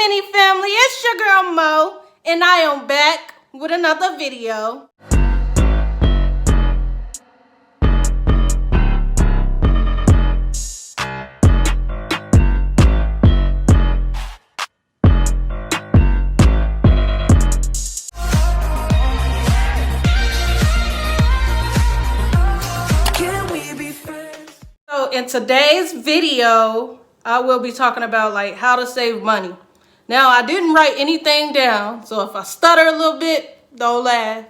Skinny family, it's your girl Mo, and I am back with another video. So in today's video, I will be talking about how to save money. Now, I didn't write anything down, so if I stutter a little bit, don't laugh.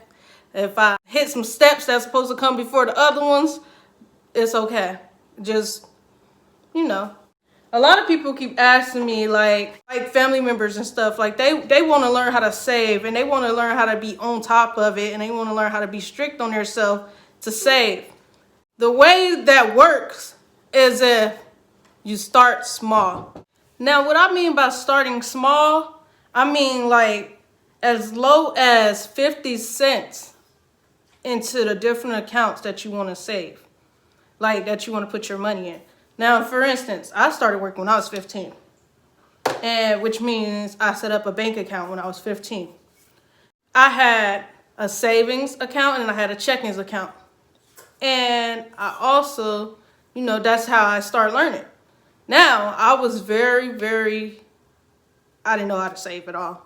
If I hit some steps that's supposed to come before the other ones, it's okay. Just, A lot of people keep asking me, like family members and stuff, they want to learn how to save, and they want to learn how to be on top of it, and they want to learn how to be strict on themselves to save. The way that works is if you start small. Now, what I mean by starting small, I mean as low as 50 cents into the different accounts that you want to save, that you want to put your money in. Now, for instance, I started working when I was 15, and which means I set up a bank account when I was 15. I had a savings account and I had a checkings account. And I also, that's how I started learning. Now, I was I didn't know how to save at all.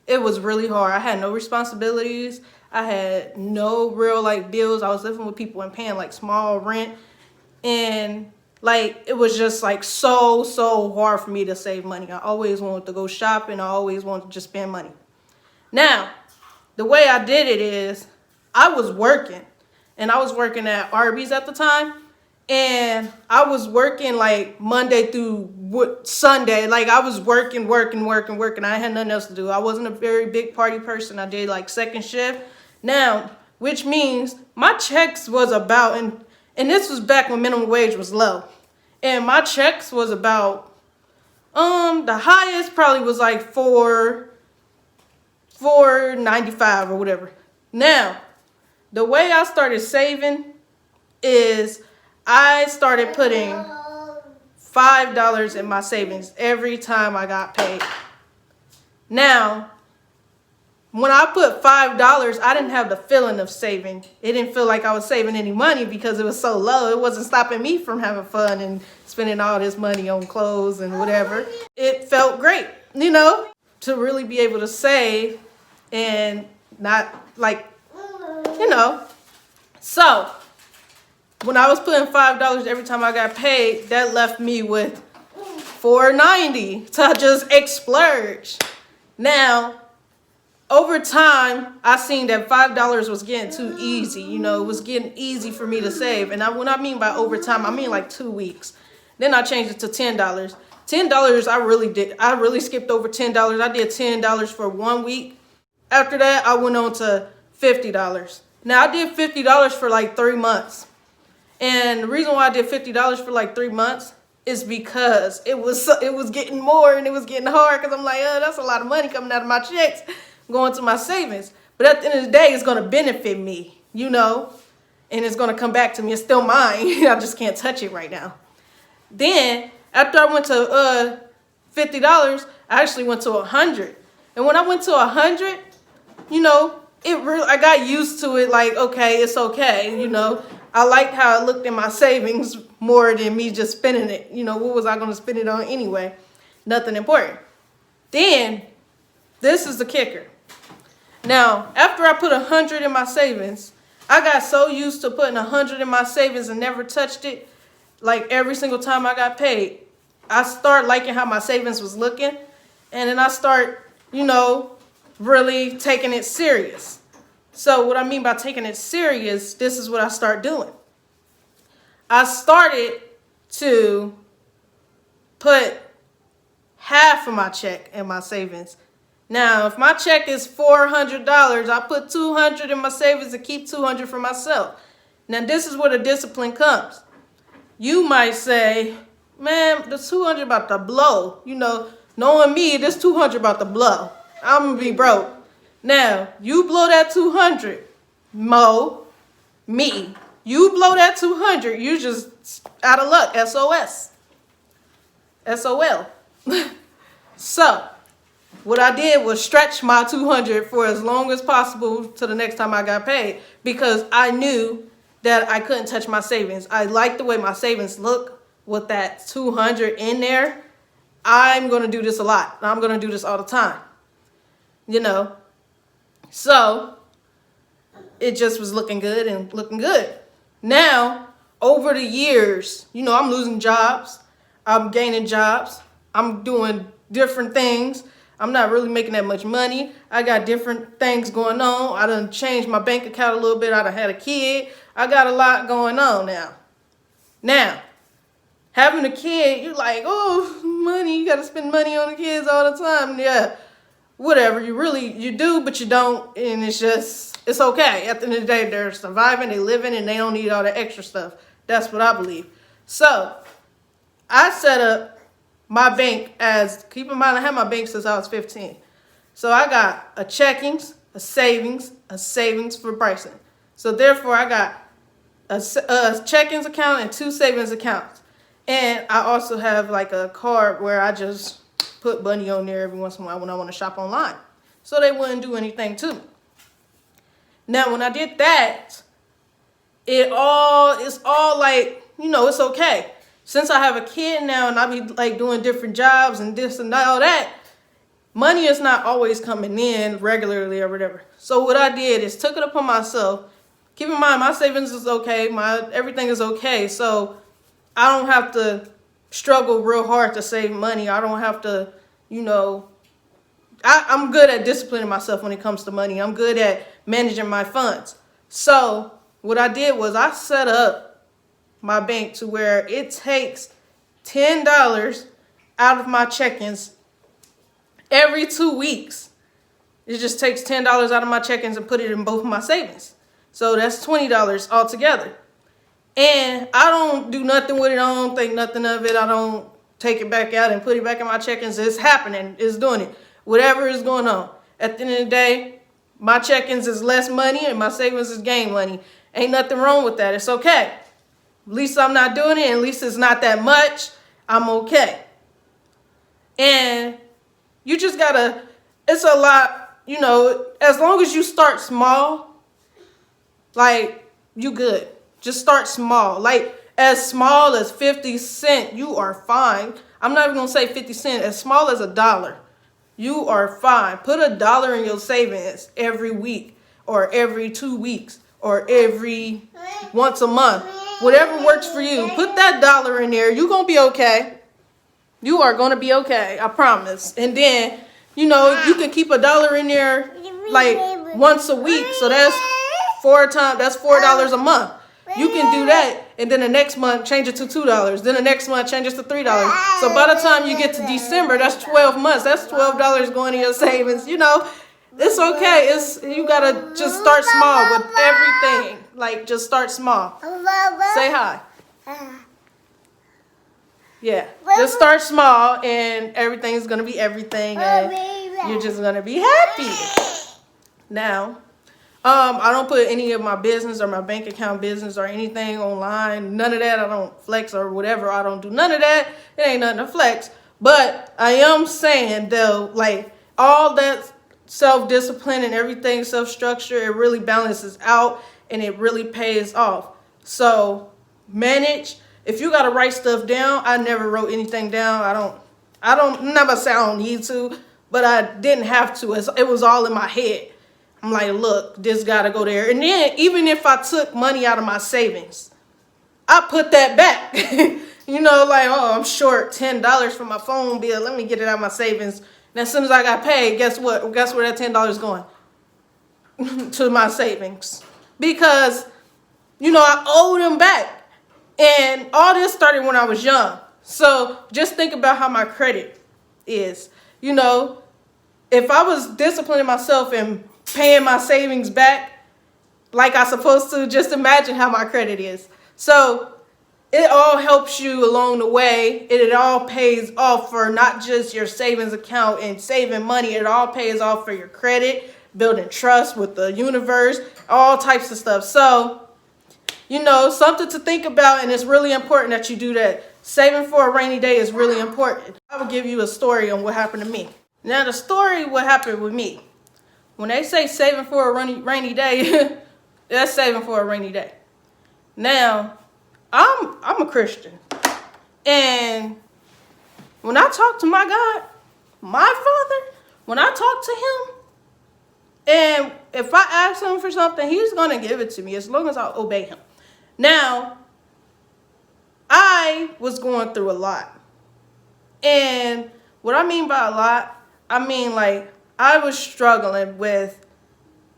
It was really hard. I had no responsibilities. I had no real bills. I was living with people and paying small rent. And it was just so hard for me to save money. I always wanted to go shopping. I always wanted to just spend money. Now, the way I did it is I was working. And I was working at Arby's at the time. And I was working Monday through Sunday. I was working. I had nothing else to do. I wasn't a very big party person. I did second shift. Now, which means my checks was about, and this was back when minimum wage was low. And my checks was about, the highest probably was $4.95 or whatever. Now, the way I started saving is I started putting $5 in my savings every time I got paid. Now, when I put $5, I didn't have the feeling of saving. It didn't feel like I was saving any money because it was so low. It wasn't stopping me from having fun and spending all this money on clothes and whatever. It felt great, to really be able to save and not So, when I was putting $5 every time I got paid, that left me with $4.90 to just splurge. Now, over time, I seen that $5 was getting too easy. It was getting easy for me to save. And when I mean by over time, I mean 2 weeks. Then I changed it to $10. $10, I really skipped over $10. I did $10 for 1 week. After that, I went on to $50. Now, I did $50 for 3 months. And the reason why I did $50 for 3 months is because it was getting more and it was getting hard because I'm that's a lot of money coming out of my checks going to my savings. But at the end of the day, it's going to benefit me, and it's going to come back to me. It's still mine. I just can't touch it right now. Then, after I went to $50, I actually went to $100. And when I went to $100, I got used to it. Okay, it's okay. I liked how it looked in my savings more than me just spending it. What was I going to spend it on anyway? Nothing important. Then, this is the kicker. Now, after I put $100 in my savings, I got so used to putting $100 in my savings and never touched it. Every single time I got paid, I start liking how my savings was looking. And then I start, really taking it serious. So what I mean by taking it serious, this is what I start doing. I started to put half of my check in my savings. Now, if my check is $400, I put $200 in my savings and keep $200 for myself. Now, this is where the discipline comes. You might say, man, the $200 about to blow. Knowing me, this $200 about to blow. I'm going to be broke. Now, you blow that $200, me. You blow that $200, you just out of luck, SOS. SOL. So, what I did was stretch my 200 for as long as possible to the next time I got paid, because I knew that I couldn't touch my savings. I like the way my savings look with that 200 in there. I'm going to do this a lot. I'm going to do this all the time. You know, so it just was looking good and looking good. Now, over the years, you know, I'm losing jobs. I'm gaining jobs. I'm doing different things. I'm not really making that much money. I got different things going on. I done changed my bank account a little bit. I done had a kid. I got a lot going on now. Now, having a kid, you're like, oh, money. You got to spend money on the kids all the time. Yeah, whatever. You do, but you don't. And it's okay. At the end of the day, they're surviving, they living, and they don't need all the extra stuff. That's what I believe. So, I set up my bank as, keep in mind, I had my bank since I was 15. So I got a checkings, a savings for Bryson. So therefore I got a checkings account and 2 savings accounts. And I also have like a card where I just put money on there every once in a while when I want to shop online. So they wouldn't do anything to me. Now when I did that, it's all like, you know, it's okay. Since I have a kid now and I be like doing different jobs and this and all that, money is not always coming in regularly or whatever. So what I did is took it upon myself. Keep in mind, my savings is okay. Everything is okay. So I don't have to struggle real hard to save money. I don't have to, you know, I'm good at disciplining myself when it comes to money. I'm good at managing my funds. So what I did was I set up my bank to where it takes $10 out of my check-ins every 2 weeks. It just takes $10 out of my check-ins and put it in both of my savings. So that's $20 altogether. And I don't do nothing with it. I don't think nothing of it. I don't take it back out and put it back in my check-ins. It's happening. It's doing it. Whatever is going on. At the end of the day, my check-ins is less money and my savings is gain money. Ain't nothing wrong with that. It's okay. At least I'm not doing it. At least it's not that much. I'm okay. And you just gotta, it's a lot, you know, as long as you start small, like, you good. Just start small. Like, as small as 50 cents, you are fine. I'm not even gonna say 50 cents. As small as $1, you are fine. Put $1 in your savings every week or every 2 weeks or every once a month. Whatever works for you. Put that $1 in there. You're going to be okay. You are going to be okay. I promise. And then, you know, you can keep $1 in there like once a week. So that's $4 a month. You can do that. And then the next month, change it to $2. Then the next month, change it to $3. So by the time you get to December, that's 12 months. That's $12 going to your savings. You know, it's okay. You got to just start small with everything. Like, just start small. Say hi. Yeah. Just start small and everything's going to be everything. And you're just going to be happy. Now, I don't put any of my business or my bank account business or anything online. None of that. I don't flex or whatever. I don't do none of that. It ain't nothing to flex. But I am saying, though, like, all that self-discipline and everything, self-structure, it really balances out and it really pays off. So manage. If you got to write stuff down, I never wrote anything down. Never say I don't need to, but I didn't have to. It was all in my head. I'm like, look, this got to go there. And then even if I took money out of my savings, I put that back. You know, like, oh, I'm short $10 for my phone bill. Let me get it out of my savings. And as soon as I got paid, guess what? Guess where that $10 is going? To my savings. Because, you know, I owe them back. And all this started when I was young. So just think about how my credit is. You know, if I was disciplining myself and paying my savings back like I'm supposed to, just imagine how my credit is. So it all helps you along the way. It all pays off for not just your savings account and saving money. It all pays off for your credit, building trust with the universe, all types of stuff. So, you know, something to think about, and it's really important that you do that. Saving for a rainy day is really important. I will give you a story on what happened to me. Now the story, what happened with me. When they say saving for a rainy day, that's saving for a rainy day. Now, I'm a Christian. And when I talk to my God, my Father, when I talk to him, and if I ask him for something, he's going to give it to me as long as I obey him. Now, I was going through a lot. And what I mean by a lot, I mean like I was struggling with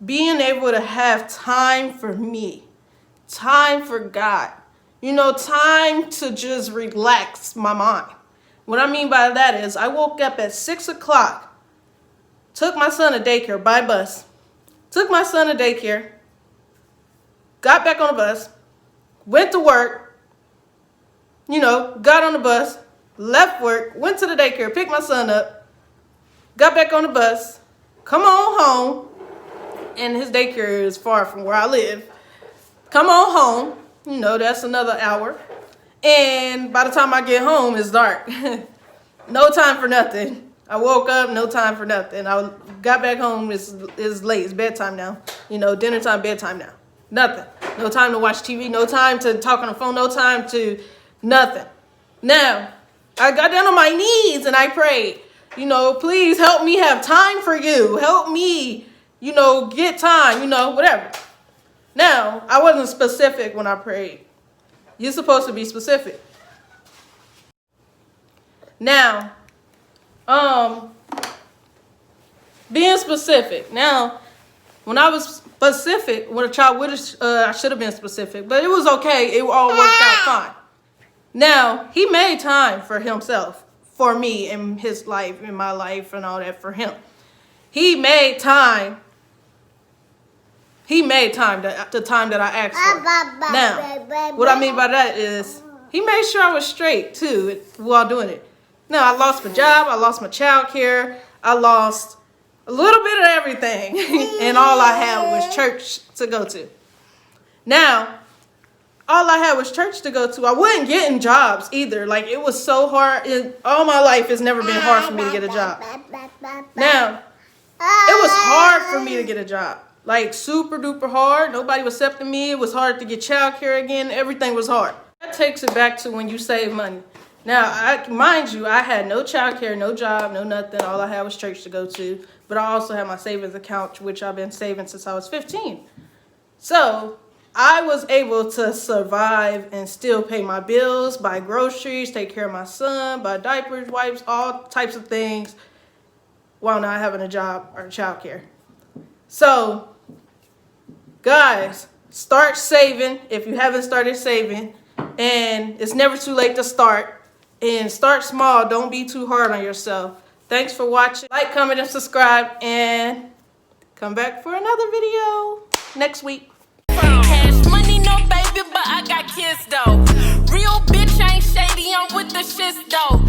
being able to have time for me, time for God, time to just relax my mind. What I mean by that is I woke up at 6 o'clock, took my son to daycare by bus, took my son to daycare, got back on the bus, went to work, got on the bus, left work, went to the daycare, picked my son up, got back on the bus, come on home, and his daycare is far from where I live. Come on home, that's another hour. And by the time I get home, it's dark. No time for nothing. I woke up, no time for nothing. I got back home, it's late, it's bedtime now. Dinner time, bedtime now. Nothing. No time to watch TV, no time to talk on the phone, no time to nothing. Now, I got down on my knees and I prayed, please help me have time for you. Help me, get time, whatever. Now, I wasn't specific when I prayed. You're supposed to be specific. Now, being specific. Now, when I was specific, when a child would I should have been specific, but it was okay. It all worked out fine. Now, he made time for himself, for me, in his life, in my life, and all that for him. He made time. He made time, the time that I asked for. Now, what I mean by that is, he made sure I was straight, too, while doing it. Now, I lost my job, I lost my child care, I lost a little bit of everything, and all I had was church to go to. Now, all I had was church to go to. I wasn't getting jobs either. Like, it was so hard. All my life, it's never been hard for me to get a job. Now, it was hard for me to get a job. Like, super duper hard. Nobody was accepting me. It was hard to get childcare again. Everything was hard. That takes it back to when you save money. Now, mind you, I had no childcare, no job, no nothing. All I had was church to go to. But I also had my savings account, which I've been saving since I was 15. So, I was able to survive and still pay my bills, buy groceries, take care of my son, buy diapers, wipes, all types of things while not having a job or childcare. So, guys, start saving if you haven't started saving. And it's never too late to start. And start small. Don't be too hard on yourself. Thanks for watching. Like, comment, and subscribe. And come back for another video next week. Cash money, no baby, but I got kids though. Real bitch ain't shady, I'm with the shits though.